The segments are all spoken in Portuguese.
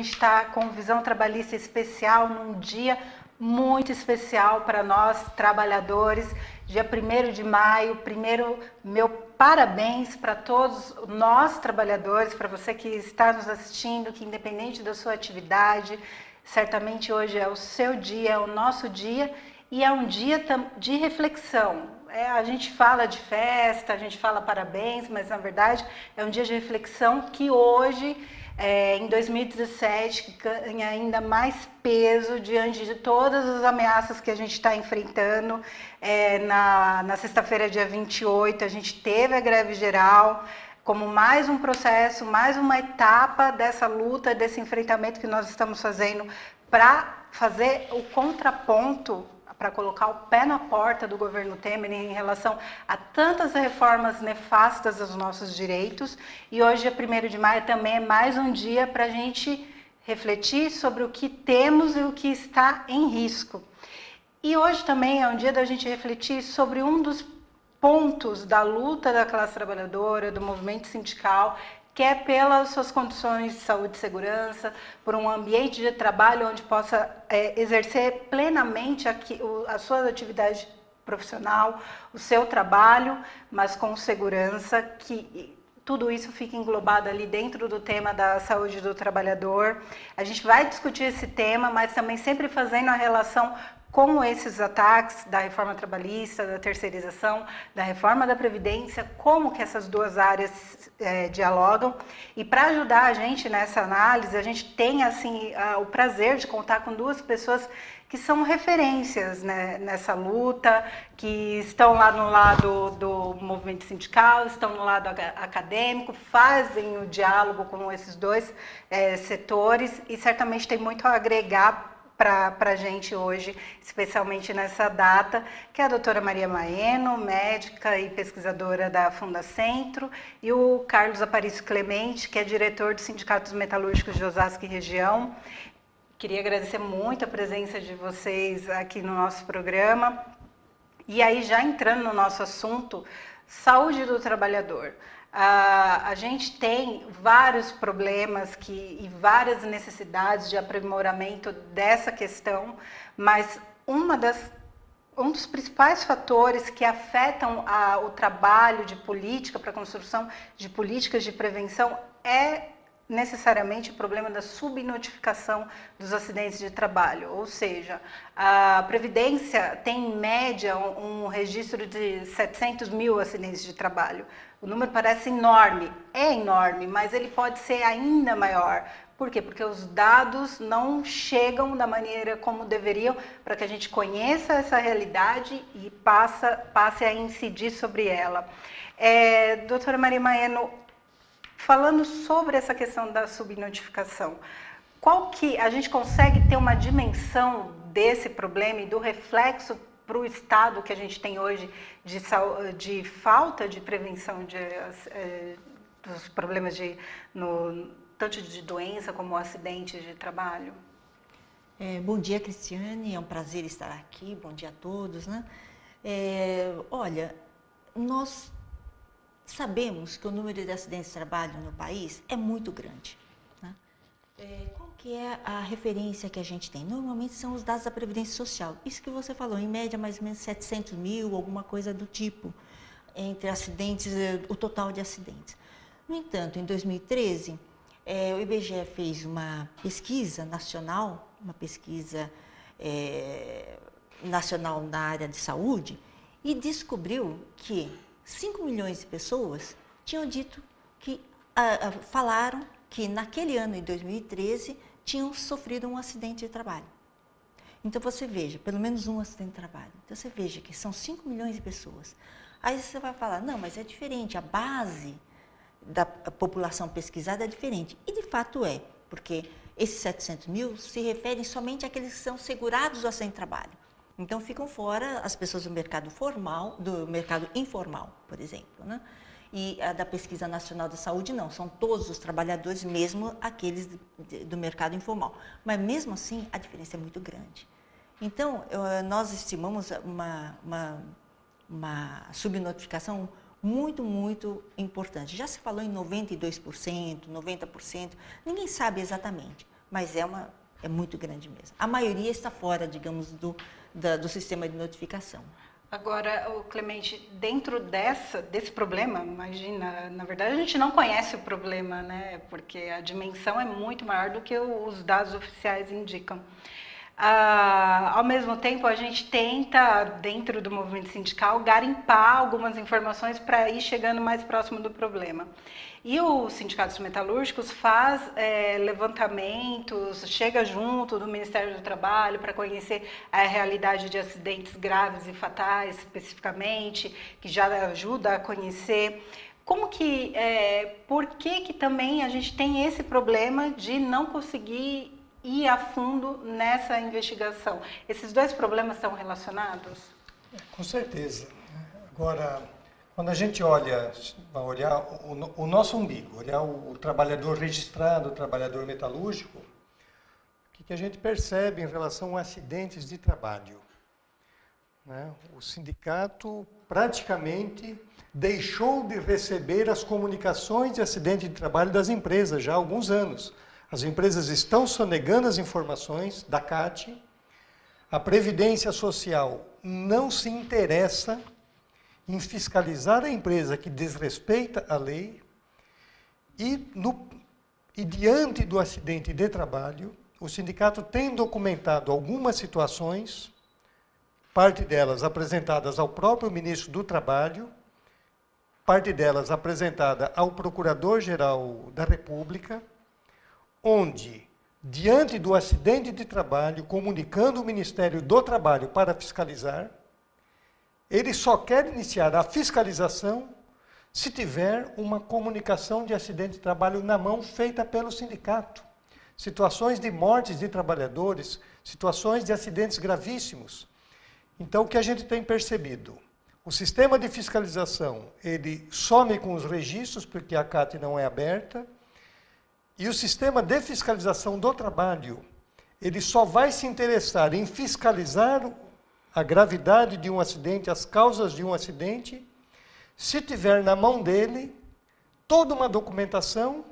A gente está com visão trabalhista especial num dia muito especial para nós trabalhadores, dia 1º de maio. Primeiro, meu parabéns para todos nós trabalhadores, para você que está nos assistindo, que independente da sua atividade, certamente hoje é o seu dia, é o nosso dia, e é um dia de reflexão. A gente fala de festa, a gente fala parabéns, mas na verdade é um dia de reflexão que hoje, em 2017, ganha ainda mais peso diante de todas as ameaças que a gente está enfrentando. Na sexta-feira, dia 28, a gente teve a greve geral como mais um processo, mais uma etapa dessa luta, desse enfrentamento que nós estamos fazendo para fazer o contraponto, para colocar o pé na porta do governo Temer em relação a tantas reformas nefastas aos nossos direitos. E hoje, dia 1º de maio, também é mais um dia para a gente refletir sobre o que temos e o que está em risco. E hoje também é um dia da gente refletir sobre um dos pontos da luta da classe trabalhadora, do movimento sindical, que é pelas suas condições de saúde e segurança, por um ambiente de trabalho onde possa exercer plenamente a sua atividade profissional, o seu trabalho, mas com segurança, que tudo isso fica englobado ali dentro do tema da saúde do trabalhador. A gente vai discutir esse tema, mas também sempre fazendo a relação com esses ataques da reforma trabalhista, da terceirização, da reforma da Previdência, como que essas duas áreas dialogam. E para ajudar a gente nessa análise, a gente tem assim, o prazer de contar com duas pessoas que são referências, né, nessa luta, que estão lá no lado do movimento sindical, estão no lado acadêmico, fazem o diálogo com esses dois setores e certamente tem muito a agregar para a gente hoje, especialmente nessa data, que é a doutora Maria Maeno, médica e pesquisadora da Fundacentro, e o Carlos Aparício Clemente, que é diretor do Sindicato dos Metalúrgicos de Osasco e região. Queria agradecer muito a presença de vocês aqui no nosso programa. E aí, já entrando no nosso assunto, saúde do trabalhador. A gente tem vários problemas e várias necessidades de aprimoramento dessa questão, mas um dos principais fatores que afetam o trabalho de política para a construção de políticas de prevenção é necessariamente o problema da subnotificação dos acidentes de trabalho, ou seja, a Previdência tem em média um registro de 700 mil acidentes de trabalho. O número parece enorme, é enorme, mas ele pode ser ainda maior. Por quê? Porque os dados não chegam da maneira como deveriam para que a gente conheça essa realidade e passe a incidir sobre ela. Doutora Maria Maeno, falando sobre essa questão da subnotificação, qual que a gente consegue ter uma dimensão desse problema e do reflexo para o estado que a gente tem hoje de falta de prevenção dos problemas tanto de doença como acidente de trabalho? Bom dia, Cristiane, é um prazer estar aqui, bom dia a todos, né? Olha, nós sabemos que o número de acidentes de trabalho no país é muito grande, né? Qual que é a referência que a gente tem? Normalmente são os dados da Previdência Social. Isso que você falou, em média mais ou menos 700 mil, alguma coisa do tipo, entre acidentes, o total de acidentes. No entanto, em 2013, o IBGE fez uma pesquisa nacional, nacional na área de saúde, e descobriu que 5 milhões de pessoas tinham dito falaram que naquele ano, em 2013, tinham sofrido um acidente de trabalho. Então você veja, pelo menos um acidente de trabalho. Então você veja que são 5 milhões de pessoas. Aí você vai falar, não, mas é diferente, a base da população pesquisada é diferente. E de fato é, porque esses 700 mil se referem somente àqueles que são segurados do acidente de trabalho. Então ficam fora as pessoas do mercado formal, do mercado informal, por exemplo, né? E a da Pesquisa Nacional da Saúde não, são todos os trabalhadores, mesmo aqueles do mercado informal. Mas mesmo assim, a diferença é muito grande. Então, nós estimamos uma subnotificação muito, muito importante. Já se falou em 92%, 90%, ninguém sabe exatamente. mas é muito grande mesmo. A maioria está fora, digamos, do sistema de notificação. Agora, Clemente, dentro desse problema, imagina, na verdade a gente não conhece o problema, né? Porque a dimensão é muito maior do que os dados oficiais indicam. Ao mesmo tempo, a gente tenta, dentro do movimento sindical, garimpar algumas informações para ir chegando mais próximo do problema. E o Sindicato dos Metalúrgicos faz levantamentos, chega junto do Ministério do Trabalho para conhecer a realidade de acidentes graves e fatais, especificamente, que já ajuda a conhecer. Por que também a gente tem esse problema de não conseguir ir a fundo nessa investigação? Esses dois problemas estão relacionados? Com certeza. Agora, quando a gente olhar o nosso umbigo, olhar o trabalhador registrado, o trabalhador metalúrgico, o que a gente percebe em relação a acidentes de trabalho? Né? O sindicato praticamente deixou de receber as comunicações de acidente de trabalho das empresas já há alguns anos. As empresas estão sonegando as informações da CAT, a Previdência Social não se interessa em fiscalizar a empresa que desrespeita a lei e diante do acidente de trabalho, o sindicato tem documentado algumas situações, parte delas apresentadas ao próprio ministro do Trabalho, parte delas apresentada ao Procurador-Geral da República, onde, diante do acidente de trabalho, comunicando o Ministério do Trabalho para fiscalizar, ele só quer iniciar a fiscalização se tiver uma comunicação de acidente de trabalho na mão feita pelo sindicato. Situações de mortes de trabalhadores, situações de acidentes gravíssimos. Então, o que a gente tem percebido? O sistema de fiscalização, ele some com os registros, porque a CAT não é aberta, e o sistema de fiscalização do trabalho, ele só vai se interessar em fiscalizar a gravidade de um acidente, as causas de um acidente, se tiver na mão dele toda uma documentação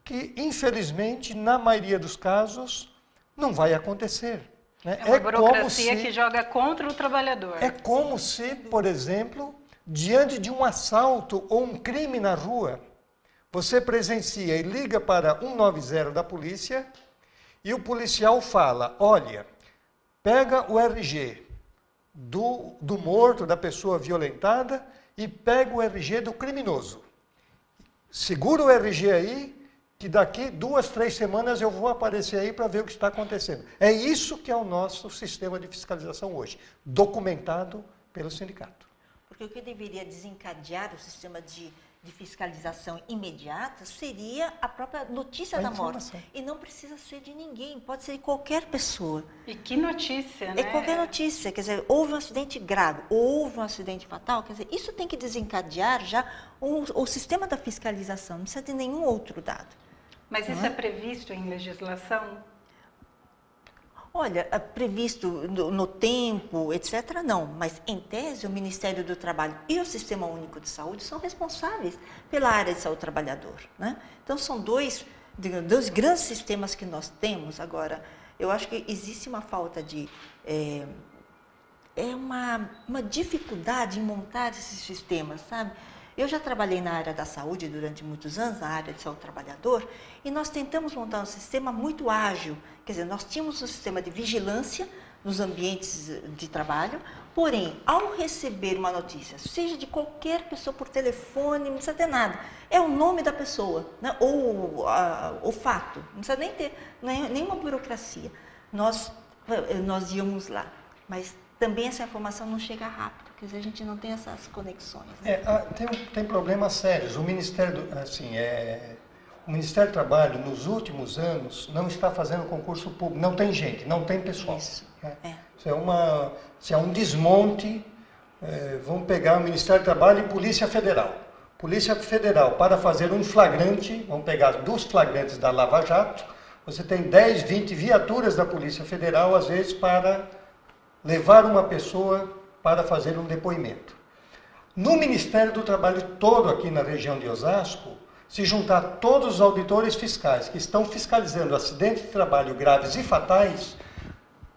que, infelizmente, na maioria dos casos, não vai acontecer. Né? É uma burocracia que joga contra o trabalhador. É como se, por exemplo, diante de um assalto ou um crime na rua, você presencia e liga para 190 da polícia e o policial fala, olha, pega o RG do morto, da pessoa violentada e pega o RG do criminoso. Segura o RG aí, que daqui 2, 3 semanas eu vou aparecer aí para ver o que está acontecendo. É isso que é o nosso sistema de fiscalização hoje, documentado pelo sindicato. Porque o que deveria desencadear o sistema de fiscalização imediata seria a própria notícia da morte. E não precisa ser de ninguém, pode ser de qualquer pessoa. E que notícia, né? É qualquer notícia, quer dizer, houve um acidente grave, houve um acidente fatal, quer dizer, isso tem que desencadear já o sistema da fiscalização, não precisa de nenhum outro dado. Mas isso é previsto em legislação? Olha, previsto no tempo, etc., não. Mas, em tese, o Ministério do Trabalho e o Sistema Único de Saúde são responsáveis pela área de saúde do trabalhador. Né? Então, são dois grandes sistemas que nós temos. Agora, eu acho que existe uma falta de... uma dificuldade em montar esses sistemas, sabe? Eu já trabalhei na área da saúde durante muitos anos, na área de saúde do trabalhador, e nós tentamos montar um sistema muito ágil. Quer dizer, nós tínhamos um sistema de vigilância nos ambientes de trabalho, porém, ao receber uma notícia, seja de qualquer pessoa por telefone, não precisa ter nada, é o nome da pessoa, né? Ou o fato, não precisa nem ter nenhuma burocracia. Nós íamos lá, mas também essa informação não chega rápido. Quer dizer, a gente não tem essas conexões. Né? Tem problemas sérios. O Ministério do Trabalho, nos últimos anos, não está fazendo concurso público. Não tem gente, não tem pessoal. Isso, né? Isso é um desmonte. Vamos pegar o Ministério do Trabalho e Polícia Federal. Polícia Federal, para fazer um flagrante, vamos pegar 2 flagrantes da Lava Jato, você tem 10, 20 viaturas da Polícia Federal, às vezes, para levar uma pessoa para fazer um depoimento. No Ministério do Trabalho todo aqui na região de Osasco, Se juntar todos os auditores fiscais que estão fiscalizando acidentes de trabalho graves e fatais,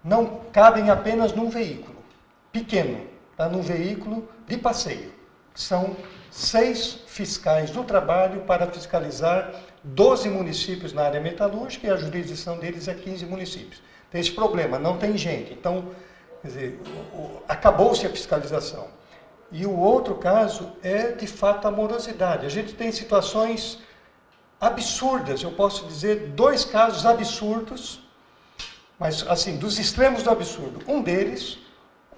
não cabem apenas num veículo pequeno, tá? Num veículo de passeio. São 6 fiscais do trabalho para fiscalizar 12 municípios na área metalúrgica e a jurisdição deles é 15 municípios. Tem esse problema, não tem gente. Então, quer dizer, acabou-se a fiscalização. E o outro caso é, de fato, a morosidade. A gente tem situações absurdas, eu posso dizer 2 casos absurdos, mas, assim, dos extremos do absurdo. Um deles,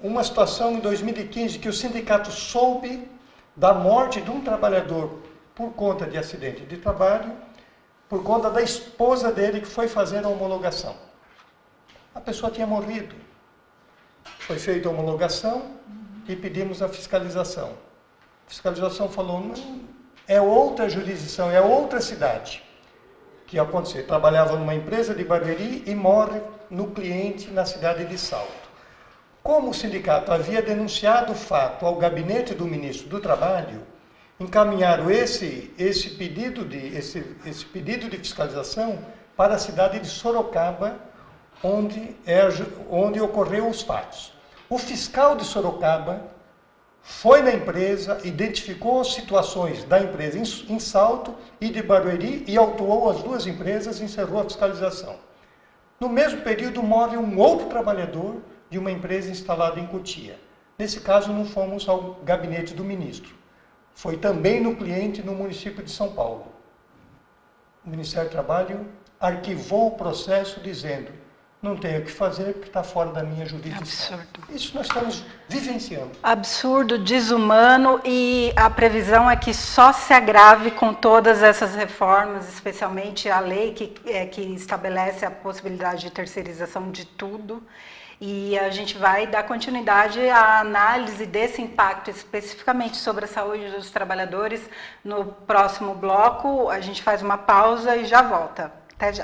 uma situação em 2015 que o sindicato soube da morte de um trabalhador por conta de acidente de trabalho, por conta da esposa dele que foi fazer a homologação. A pessoa tinha morrido. Foi feita a homologação e pedimos a fiscalização. A fiscalização falou, não, é outra jurisdição, é outra cidade. Que aconteceu, trabalhava numa empresa de Barueri e morre no cliente na cidade de Salto. Como o sindicato havia denunciado o fato ao gabinete do ministro do Trabalho, encaminharam esse pedido de fiscalização para a cidade de Sorocaba, onde ocorreram os fatos. O fiscal de Sorocaba foi na empresa, identificou as situações da empresa em Salto e de Barueri e autuou as 2 empresas e encerrou a fiscalização. No mesmo período, morre um outro trabalhador de uma empresa instalada em Cotia. Nesse caso, não fomos ao gabinete do ministro. Foi também no cliente no município de São Paulo. O Ministério do Trabalho arquivou o processo dizendo não tenho o que fazer porque está fora da minha jurisdição. Absurdo. Isso nós estamos vivenciando. Absurdo, desumano, e a previsão é que só se agrave com todas essas reformas, especialmente a lei que estabelece a possibilidade de terceirização de tudo. E a gente vai dar continuidade à análise desse impacto especificamente sobre a saúde dos trabalhadores no próximo bloco. A gente faz uma pausa e já volta. Até já.